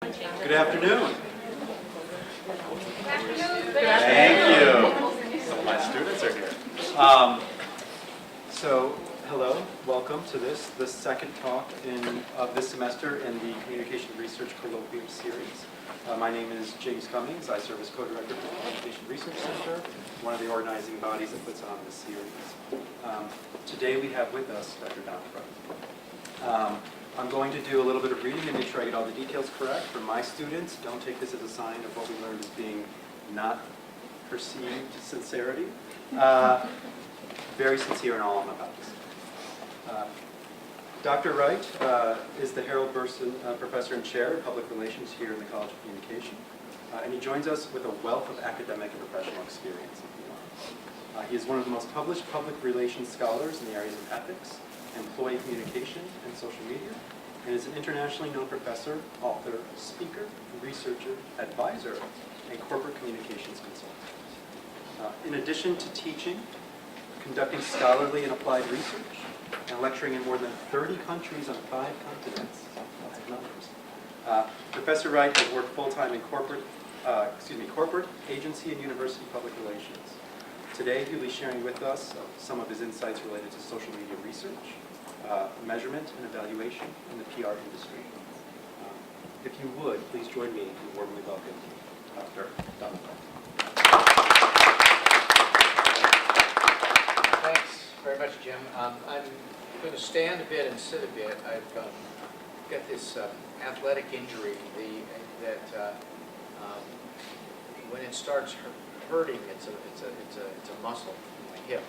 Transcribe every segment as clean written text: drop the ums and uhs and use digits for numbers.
Good afternoon. Thank you. Some of my students are here. Hello, welcome to the second talk of this semester in the Communication Research Colloquium series. My name is James Cummings. I serve as co-director for the Communication Research Center, one of the organizing bodies that puts on this series. Today we have with us Dr. Don Wright. I'm going to do a little bit of reading to make sure I get all the details correct. For my students, don't take this as a sign of what we learned as being not perceived sincerity. Very sincere in all I'm about to say. Dr. Wright is the Harold Burson Professor and Chair of Public Relations here in the College of Communication. And he joins us with a wealth of academic and professional experience. He is one of the most published public relations scholars in the areas of ethics, employee communication, and social media, and is an internationally known professor, author, speaker, researcher, advisor, and corporate communications consultant. In addition to teaching, conducting scholarly and applied research, and lecturing in more than 30 countries on 5 continents, lots of numbers, Professor Wright has worked full-time in corporate, agency, and university public relations. Today, he'll be sharing with us some of his insights related to social media research, measurement and evaluation in the PR industry. If you would, please join me in warmly welcoming Dr. Don Wright. Thanks very much, Jim. I'm going to stand a bit and sit a bit. I've got this athletic injury that when it starts hurting, it's a muscle in my hip.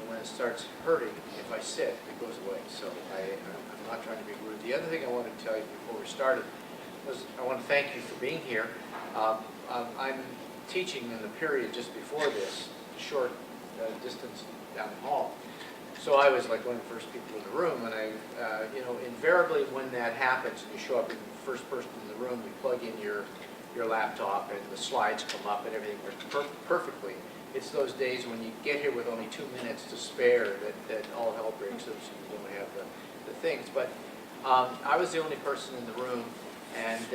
And when it starts hurting, if I sit, it goes away. So I'm not trying to be rude. The other thing I wanted to tell you before we started was I want to thank you for being here. I'm teaching in the period just before this, short distance down the hall. So I was like one of the first people in the room, and invariably when that happens and you show up, you're the first person in the room, you plug in your laptop and the slides come up and everything works perfectly. It's those days when you get here with only 2 minutes to spare that all hell breaks loose and you don't have the things. But I was the only person in the room, and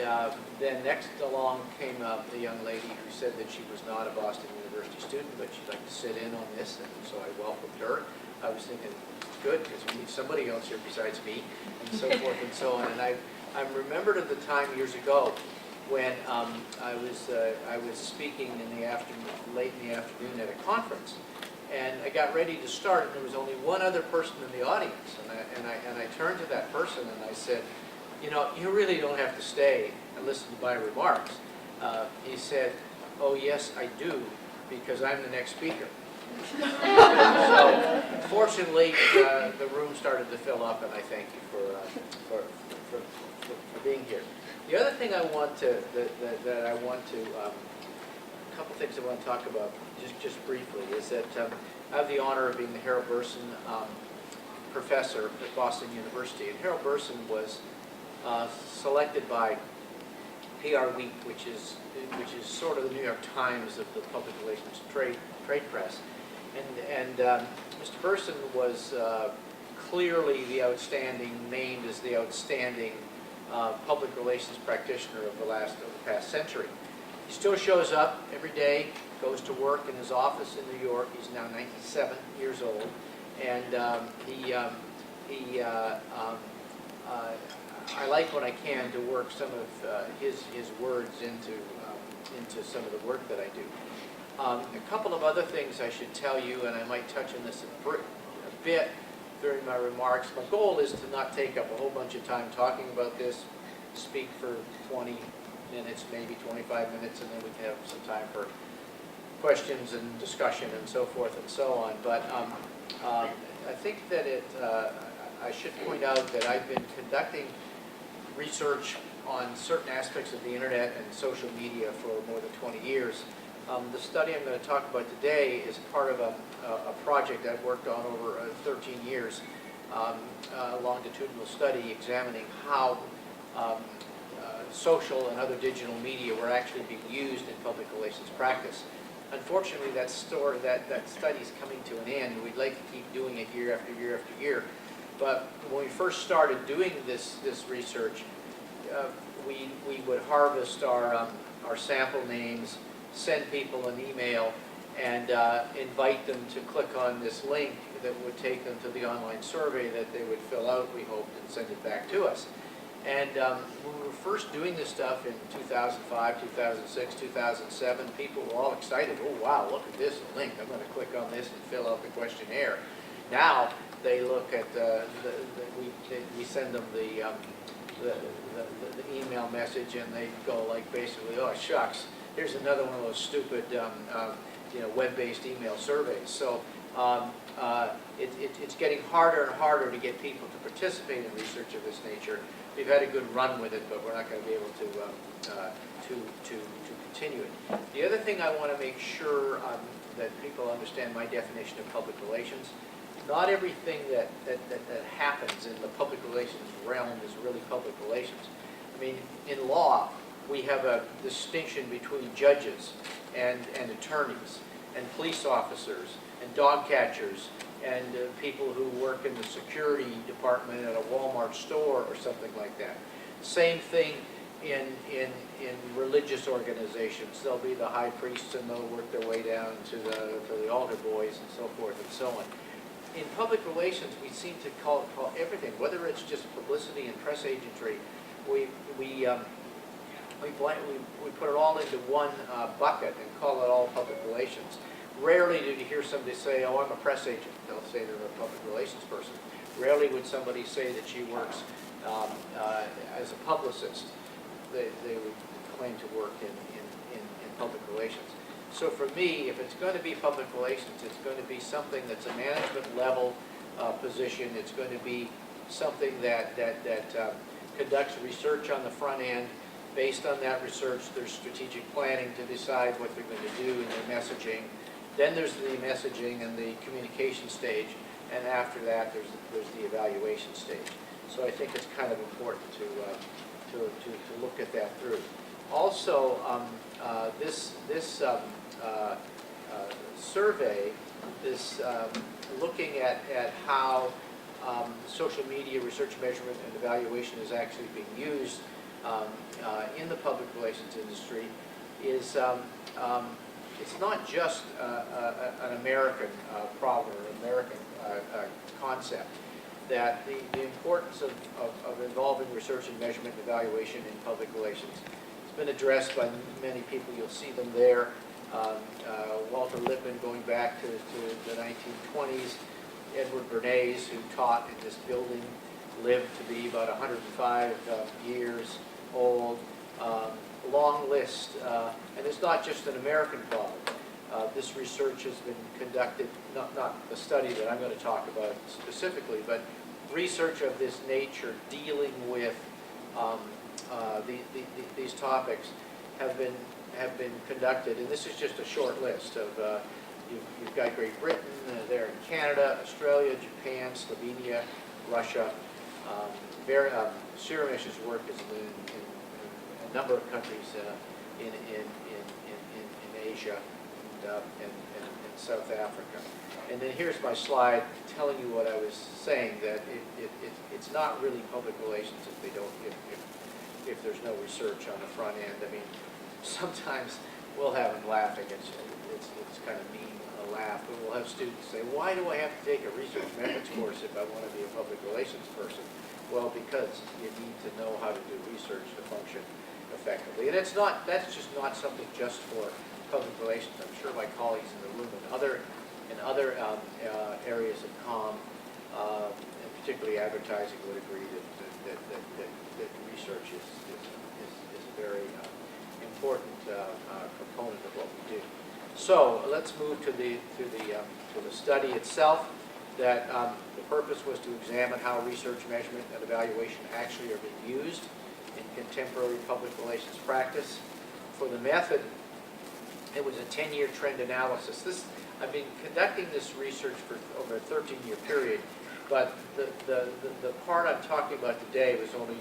then next along came a young lady who said that she was not a Boston University student, but she'd like to sit in on this, and so I welcomed her. I was thinking, good, because we need somebody else here besides me, and so forth and so on. And I'm remembered of the time years ago when I was speaking in the afternoon, late in the afternoon at a conference, and I got ready to start, and there was only one other person in the audience, and I turned to that person and I said, you really don't have to stay and listen to my remarks. He said, oh yes, I do, because I'm the next speaker. So, fortunately, the room started to fill up, and I thank you for being here. The other thing I want to, a couple things I want to talk about just briefly is that I have the honor of being the Harold Burson professor at Boston University, and Harold Burson was selected by PR Week, which is sort of the New York Times of the public relations trade press. And Mr. Burson was clearly named as the outstanding public relations practitioner of the past century. He still shows up every day, goes to work in his office in New York. He's now 97 years old, and I like when I can to work some of his words into some of the work that I do. A couple of other things I should tell you, and I might touch on this a bit during my remarks. My goal is to not take up a whole bunch of time talking about this, speak for 20 minutes, maybe 25 minutes, and then we can have some time for questions and discussion and so forth and so on. But I think that I should point out that I've been conducting research on certain aspects of the internet and social media for more than 20 years. The study I'm going to talk about today is part of a project I've worked on over 13 years, a longitudinal study examining how social and other digital media were actually being used in public relations practice. Unfortunately, that study is coming to an end. We'd like to keep doing it year after year after year. But when we first started doing this research, we would harvest our sample names, send people an email, and invite them to click on this link that would take them to the online survey that they would fill out, we hoped, and send it back to us. And when we were first doing this stuff in 2005, 2006, 2007, people were all excited. Oh, wow, look at this link. I'm going to click on this and fill out the questionnaire. Now they look at we send them the email message, and they go like basically, oh shucks, here's another one of those stupid web-based email surveys. So it's getting harder and harder to get people to participate in research of this nature. We've had a good run with it, but we're not going to be able to continue it. The other thing I want to make sure that people understand my definition of public relations. Not everything that happens in the public relations realm is really public relations. I mean, in law, we have a distinction between judges and attorneys and police officers and dog catchers and people who work in the security department at a Walmart store or something like that. Same thing in religious organizations. There'll be the high priests, and they'll work their way down to the altar boys and so forth and so on. In public relations, we seem to call everything, whether it's just publicity and press agentry, we put it all into one bucket and call it all public relations. Rarely do you hear somebody say, oh, I'm a press agent. They'll say they're a public relations person. Rarely would somebody say that she works as a publicist. They would claim to work in public relations. So for me, if it's going to be public relations, it's going to be something that's a management level position. It's going to be something that conducts research on the front end. Based on that research, there's strategic planning to decide what they're going to do in their messaging. Then there's the messaging and the communication stage, and after that, there's the evaluation stage. So I think it's kind of important to look at that through. Also, this survey is looking at how social media research, measurement, and evaluation is actually being used in the public relations industry. It's not just an American problem or an American concept. That the importance of involving research and measurement and evaluation in public relations has been addressed by many people. You'll see them there. Walter Lippmann, going back to the 1920s, Edward Bernays, who taught in this building, lived to be about 105 years old. Long list, and it's not just an American problem. This research has been conducted, not the study that I'm going to talk about specifically, but research of this nature dealing with these topics have been conducted, and this is just a short list of. You've got Great Britain, there in Canada, Australia, Japan, Slovenia, Russia. Siromesh's work has been in a number of countries in Asia and South Africa. And then here's my slide telling you what I was saying, that it's not really public relations if there's no research on the front end. I mean, sometimes we'll have them laughing. It's kind of mean, a laugh, but we'll have students say, why do I have to take a research methods course if I want to be a public relations person? Well, because you need to know how to do research to function effectively. And that's just not something just for public relations. I'm sure my colleagues in the room in other areas of comm, and particularly advertising, would agree that research is a very important component of what we do. So let's move to the study itself. That the purpose was to examine how research, measurement, and evaluation actually are being used in contemporary public relations practice. For the method, it was a 10-year trend analysis. I've been conducting this research for over a 13-year period, but the part I'm talking about today was only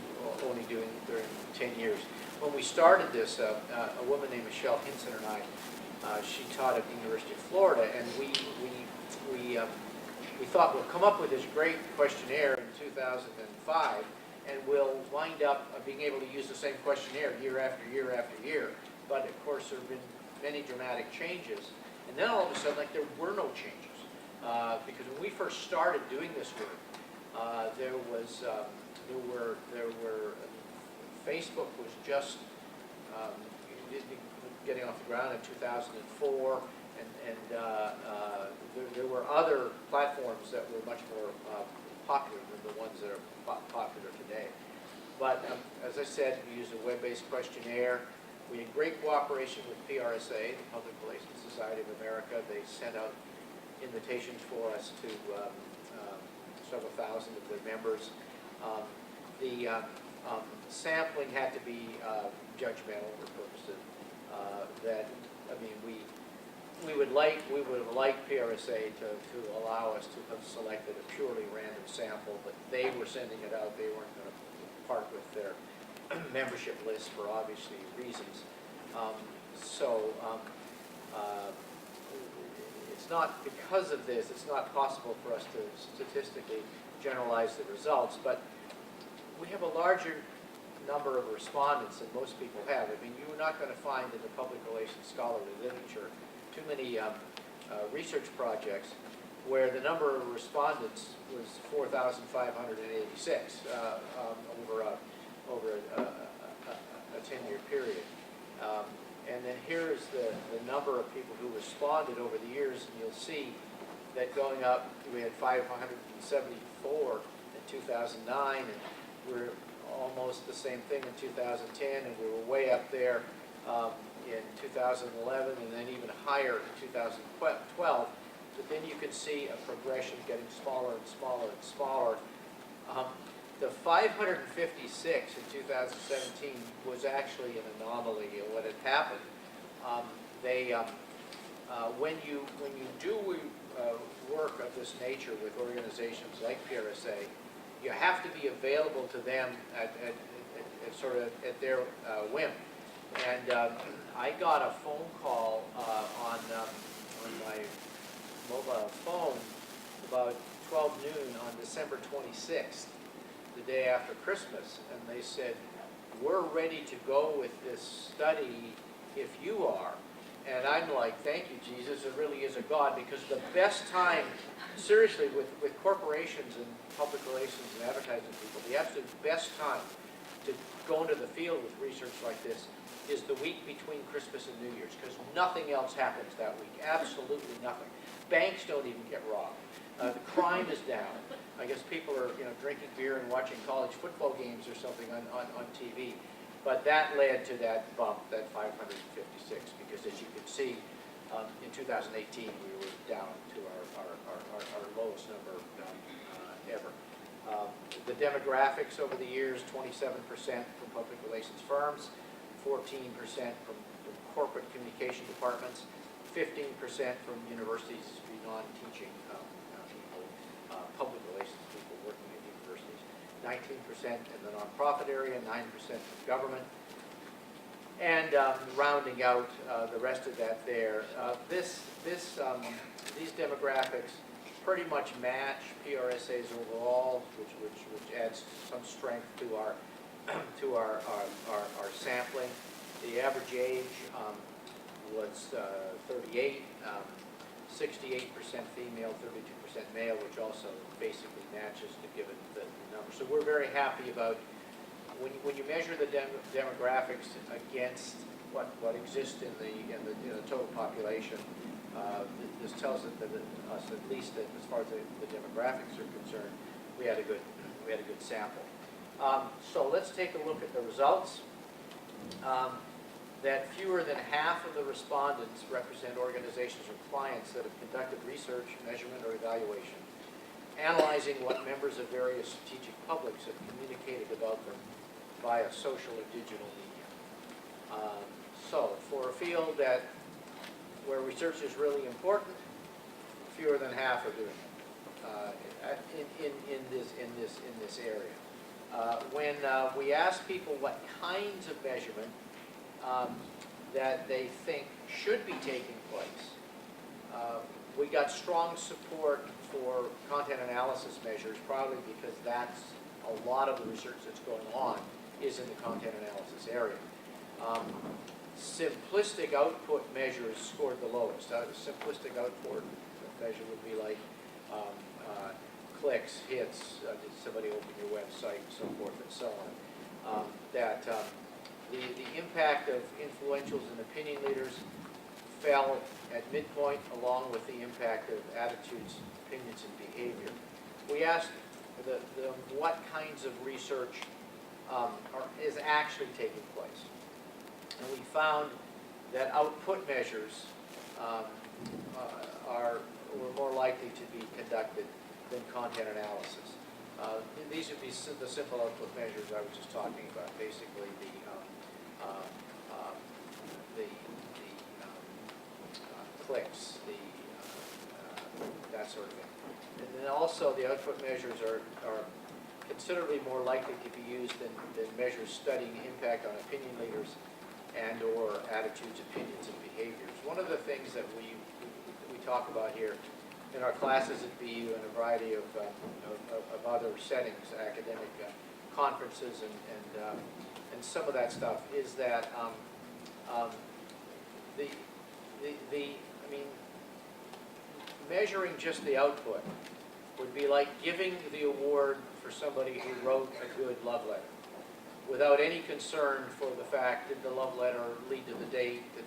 doing during 10 years. When we started this, a woman named Michelle Hinson and I, she taught at the University of Florida, and we thought we'll come up with this great questionnaire in 2005, and we'll wind up being able to use the same questionnaire year after year after year. But of course, there have been many dramatic changes. And then all of a sudden, like, there were no changes. Because when we first started doing this work, Facebook was just getting off the ground in 2004, and there were other platforms that were much more popular than the ones that are popular today. But as I said, we used a web-based questionnaire. We had great cooperation with PRSA, the Public Relations Society of America. They sent out invitations for us to several thousand of their members. The sampling had to be judgmental or purposive. We would have liked PRSA to allow us to have selected a purely random sample, but they were sending it out. They weren't going to part with their membership list for obviously reasons. It's not because of this, it's not possible for us to statistically generalize the results, but we have a larger number of respondents than most people have. I mean, you're not going to find in the public relations scholarly literature too many research projects where the number of respondents was 4,586 over a 10-year period. And then here's the number of people who responded over the years, and you'll see that going up, we had 574 in 2009, and we're almost the same thing in 2010, and we were way up there in 2011, and then even higher in 2012. But then you can see a progression getting smaller and smaller and smaller. The 556 in 2017 was actually an anomaly in what had happened. When you do work of this nature with organizations like PRSA, you have to be available to them at their whim. And I got a phone call on my mobile phone about 12 noon on December 26th, the day after Christmas, and they said, "We're ready to go with this study if you are." And I'm like, thank you, Jesus, there really is a God, because the best time, seriously, with corporations and public relations and advertising people, the absolute best time to go into the field with research like this is the week between Christmas and New Year's, because nothing else happens that week, absolutely nothing. Banks don't even get robbed. The crime is down. I guess people are drinking beer and watching college football games or something on TV. But that led to that bump, that 556, because as you can see, in 2018 we were down to our lowest number ever. The demographics over the years, 27% from public relations firms, 14% from corporate communication departments, 15% from universities, non-teaching people, public relations people working at universities, 19% in the nonprofit area, 9% from government, and rounding out the rest of that there. These demographics pretty much match PRSA's overall, which adds some strength to our sampling. The average age was 38, 68% female, 32% male, which also basically matches the given the number. So we're very happy about when you measure the demographics against what exists in the total population. This tells us at least that as far as the demographics are concerned, we had a good sample. So let's take a look at the results. That fewer than half of the respondents represent organizations or clients that have conducted research, measurement, or evaluation, analyzing what members of various strategic publics have communicated about them via social or digital media. So for a field where research is really important, fewer than half are doing it in this area. When we ask people what kinds of measurement that they think should be taking place, we got strong support for content analysis measures, probably because that's a lot of the research that's going on is in the content analysis area. Simplistic output measures scored the lowest. A simplistic output measure would be like clicks, hits, did somebody open your website, and so forth and so on. The impact of influentials and opinion leaders fell at midpoint, along with the impact of attitudes, opinions, and behavior. We asked what kinds of research is actually taking place. And we found that output measures were more likely to be conducted than content analysis. These would be the simple output measures I was just talking about, basically the clicks, that sort of thing. And then also the output measures are considerably more likely to be used than measures studying impact on opinion leaders and or attitudes, opinions, and behaviors. One of the things that we talk about here in our classes at BU and a variety of other settings, academic conferences and some of that stuff, is that measuring just the output would be like giving the award for somebody who wrote a good love letter without any concern for the fact, did the love letter lead to the date, did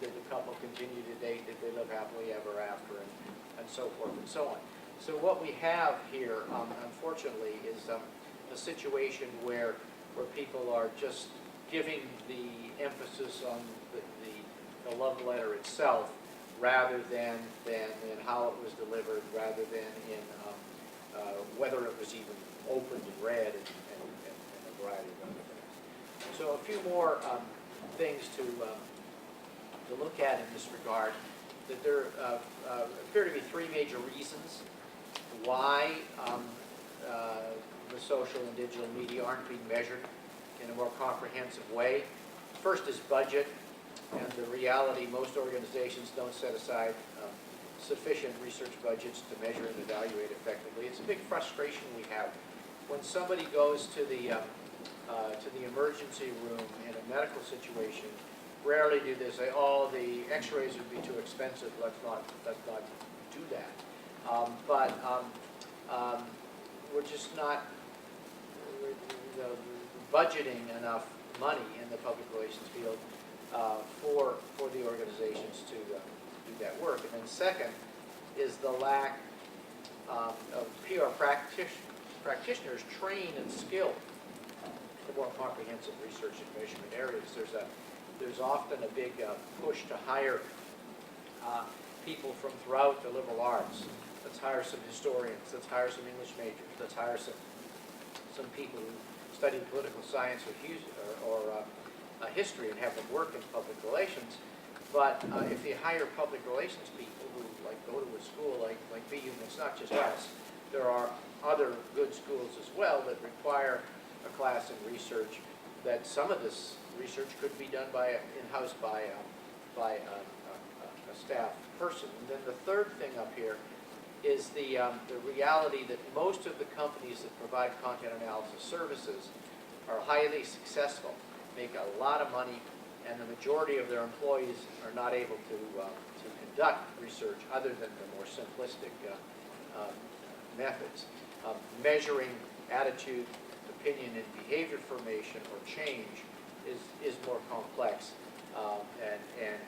the couple continue to date, did they live happily ever after, and so forth and so on. So what we have here, unfortunately, is a situation where people are just giving the emphasis on the love letter itself rather than in how it was delivered, rather than in whether it was even opened and read, and a variety of other things. So a few more things to look at in this regard. That there appear to be three major reasons why the social and digital media aren't being measured in a more comprehensive way. First is budget, and the reality most organizations don't set aside sufficient research budgets to measure and evaluate effectively. It's a big frustration we have. When somebody goes to the emergency room in a medical situation, rarely do they say, "Oh, the X-rays would be too expensive. Let's not do that." We're just not budgeting enough money in the public relations field for the organizations to do that work. And then second is the lack of PR practitioners trained and skilled in more comprehensive research and measurement areas. There's often a big push to hire people from throughout the liberal arts. Let's hire some historians. Let's hire some English majors. Let's hire some people who study political science or history and have them work in public relations. But if you hire public relations people who go to a school like BU, and it's not just us, there are other good schools as well that require a class in research, that some of this research could be done in-house by a staff person. And then the third thing up here is the reality that most of the companies that provide content analysis services are highly successful, make a lot of money, and the majority of their employees are not able to conduct research other than the more simplistic methods. Measuring attitude, opinion, and behavior formation or change is more complex and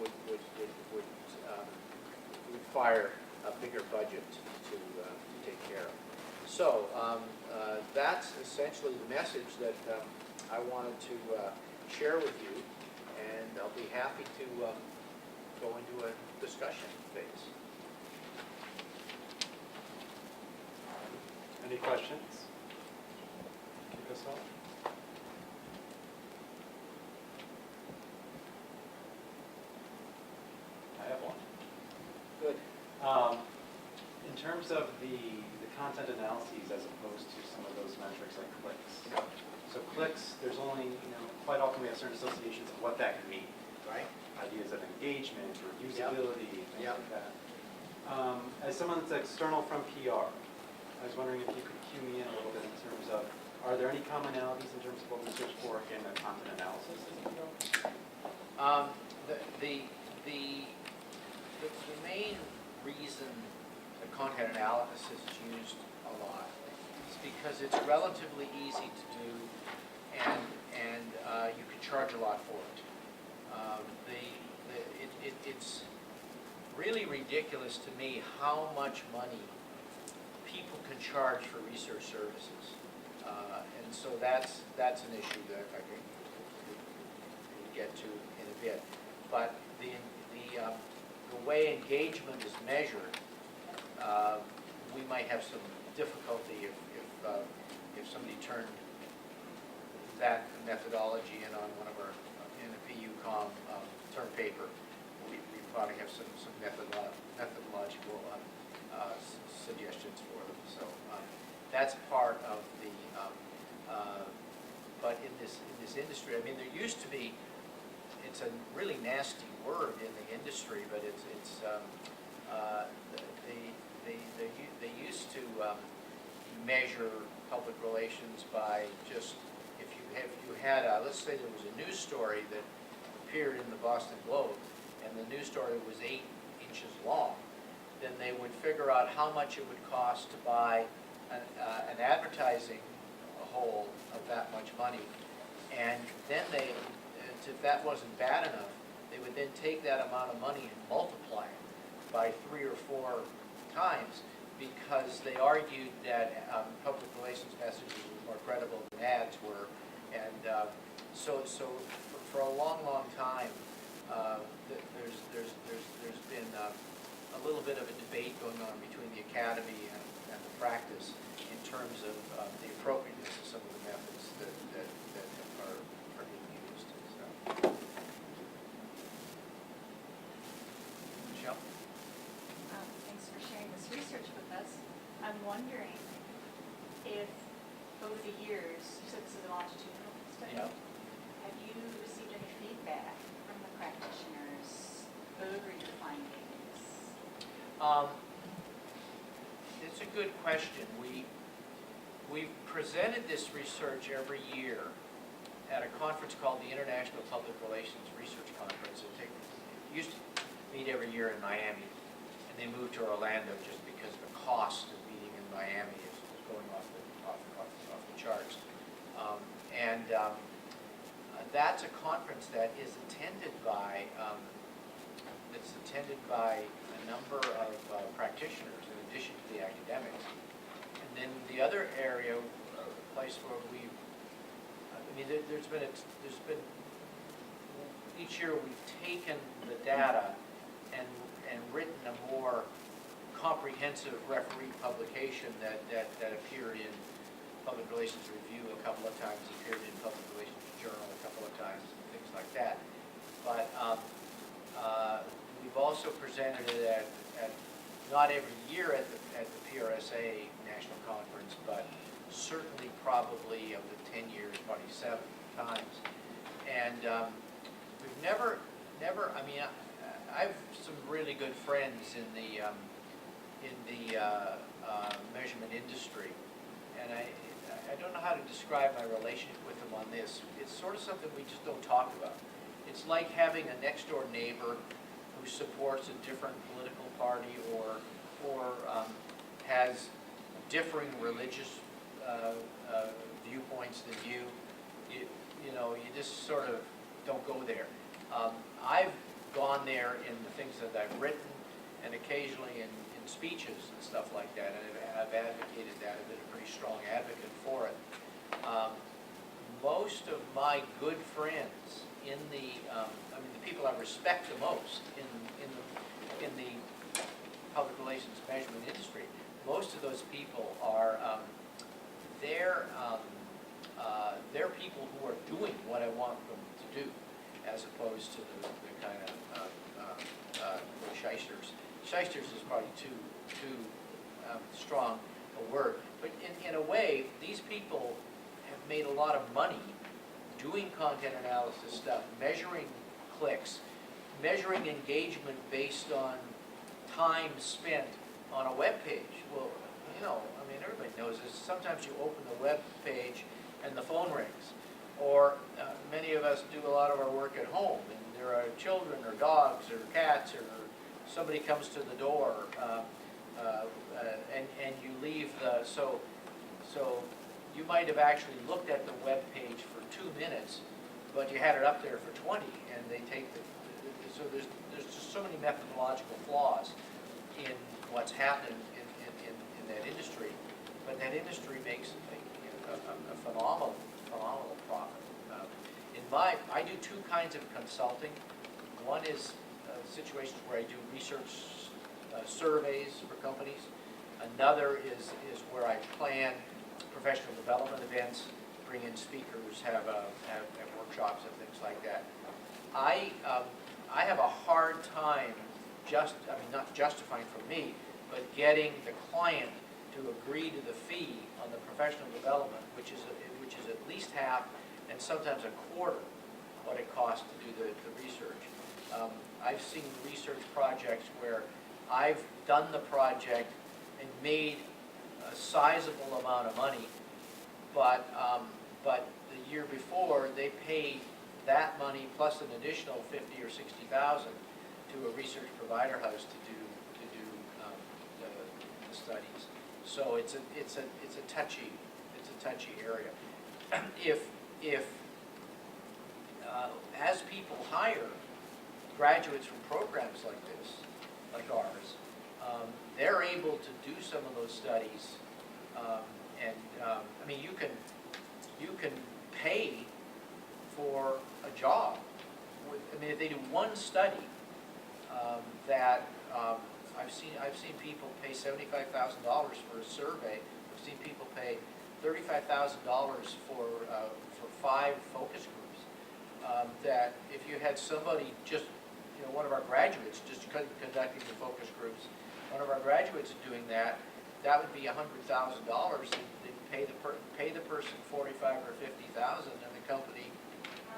would require a bigger budget to take care of. So that's essentially the message that I wanted to share with you, and I'll be happy to go into a discussion phase. Any questions? Kick us off. I have one. Good. In terms of the content analyses as opposed to some of those metrics like clicks. So clicks, there's only, quite often we have certain associations of what that could mean. Right. Ideas of engagement or usability, things Yep. like that. As someone that's external from PR, I was wondering if you could cue me in a little bit in terms of, are there any commonalities in terms of what we search for in the content analysis as you go? The main reason the content analysis is used a lot is because it's relatively easy to do, and you can charge a lot for it. It's really ridiculous to me how much money people can charge for research services, and so that's an issue that I can get to in a bit. But the way engagement is measured, we might have some difficulty if somebody turned that methodology in on one of our in a PU-Com term paper. We probably have some methodological suggestions for them. So that's part of the. But in this industry, I mean, there used to be. It's a really nasty word in the industry, but they used to measure public relations by just if you had let's say there was a news story that appeared in the Boston Globe, and the news story was 8 inches long, then they would figure out how much it would cost to buy an advertising hole of that much money, and then if that wasn't bad enough, they would then take that amount of money and multiply it by 3 or 4 times, because they argued that public relations messages were more credible than ads were, and so for a long time, there's been a little bit of a debate going on between the academy and the practice in terms of the appropriateness of some of the methods that are being used. So. Michelle? Thanks for sharing this research with us. I'm wondering if over the years, you said this is a longitudinal study, Yeah. have you received any feedback from the practitioners over your findings? It's a good question. We've presented this research every year at a conference called the International Public Relations Research Conference. It used to meet every year in Miami, and they moved to Orlando just because the cost of meeting in Miami is going off the charts. That's a conference that is attended by a number of practitioners in addition to the academics. And then the other area, place where there's been each year we've taken the data and written a more comprehensive referee publication that appeared in Public Relations Review a couple of times, appeared in Public Relations Journal a couple of times, things like that. But we've also presented it at not every year at the PRSA National Conference, but certainly probably of the 10 years, probably 7 times. And we've never. I mean, I've some really good friends in the measurement industry, and I don't know how to describe my relationship with them on this. It's sort of something we just don't talk about. It's like having a next door neighbor who supports a different political party or has differing religious viewpoints than you. You know, you just sort of don't go there. I've gone there in the things that I've written and occasionally in speeches and stuff like that, and I've advocated that. I've been a pretty strong advocate for it. Most of my good friends in the people I respect the most in the public relations measurement industry, most of those people are they're people who are doing what I want them to do, as opposed to the kind of shysters. Shysters is probably too strong a word, but in a way, these people have made a lot of money doing content analysis stuff, measuring clicks, measuring engagement based on time spent on a web page. Well, you know, I mean, everybody knows this. Sometimes you open the web page and the phone rings. Or many of us do a lot of our work at home, and there are children or dogs or cats, or somebody comes to the door, and you leave the, so you might have actually looked at the web page for 2 minutes, but you had it up there for 20, and they take so there's just so many methodological flaws in what's happening in that industry, but that industry makes a phenomenal profit. I do 2 kinds of consulting. One is situations where I do research surveys for companies. Another is where I plan professional development events, bring in speakers, have workshops and things like that. I have a hard time not justifying for me, but getting the client to agree to the fee on the professional development, which is at least half and sometimes a quarter what it costs to do the research. I've seen research projects where I've done the project and made a sizable amount of money, but the year before they paid that money plus an additional $50,000 or $60,000 to a research provider house to do the studies. So it's a touchy area. If as people hire graduates from programs like this, like ours, they're able to do some of those studies, I mean, you can pay for a job. I mean, if they do one study, I've seen people pay $75,000 for a survey. I've seen people pay $35,000 for 5 focus groups. That if you had somebody one of our graduates just conducting the focus groups, one of our graduates doing that, that would be $100,000. They'd pay the person $45,000 or $50,000, and the company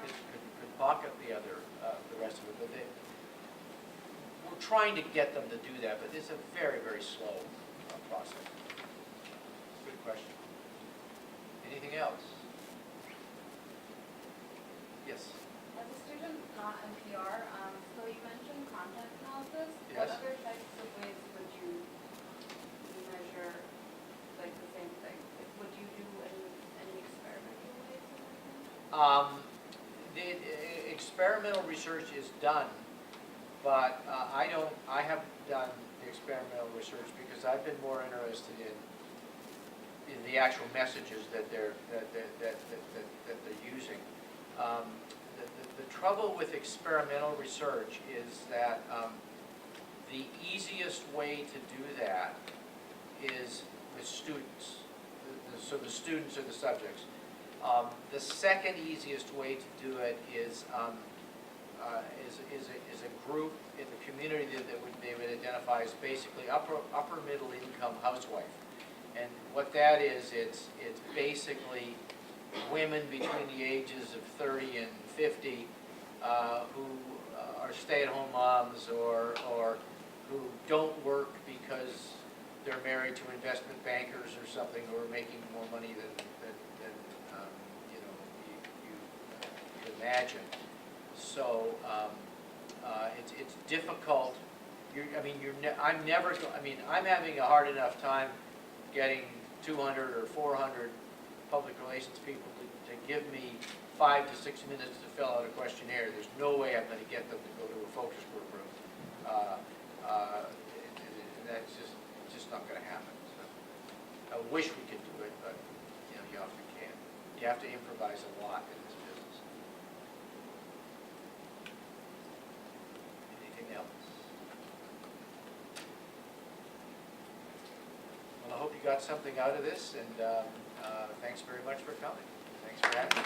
could pocket the rest of it. But we're trying to get them to do that, but it's a very, very slow process. Good question. Anything else? Yes. As a student not in PR, so you mentioned content analysis. Yes. What other types of ways would you measure like the same thing? Like, would you do any experimental ways or anything? The experimental research is done, but I haven't done the experimental research because I've been more interested in the actual messages that they're using. The trouble with experimental research is that the easiest way to do that is with students. So the students are the subjects. The second easiest way to do it is a group in the community that they would identify as basically upper middle income housewife. And what that is, it's basically women between the ages of 30 and 50 who are stay-at-home moms or who don't work because they're married to investment bankers or something, who are making more money than you could imagine. So it's difficult. I'm having a hard enough time getting 200 or 400 public relations people to give me 5 to 6 minutes to fill out a questionnaire. There's no way I'm going to get them to go to a focus group room. That's just not going to happen. So I wish we could do it, but you often can't. You have to improvise a lot in this business. Anything else? Well, I hope you got something out of this, and thanks very much for coming. Thanks for having me.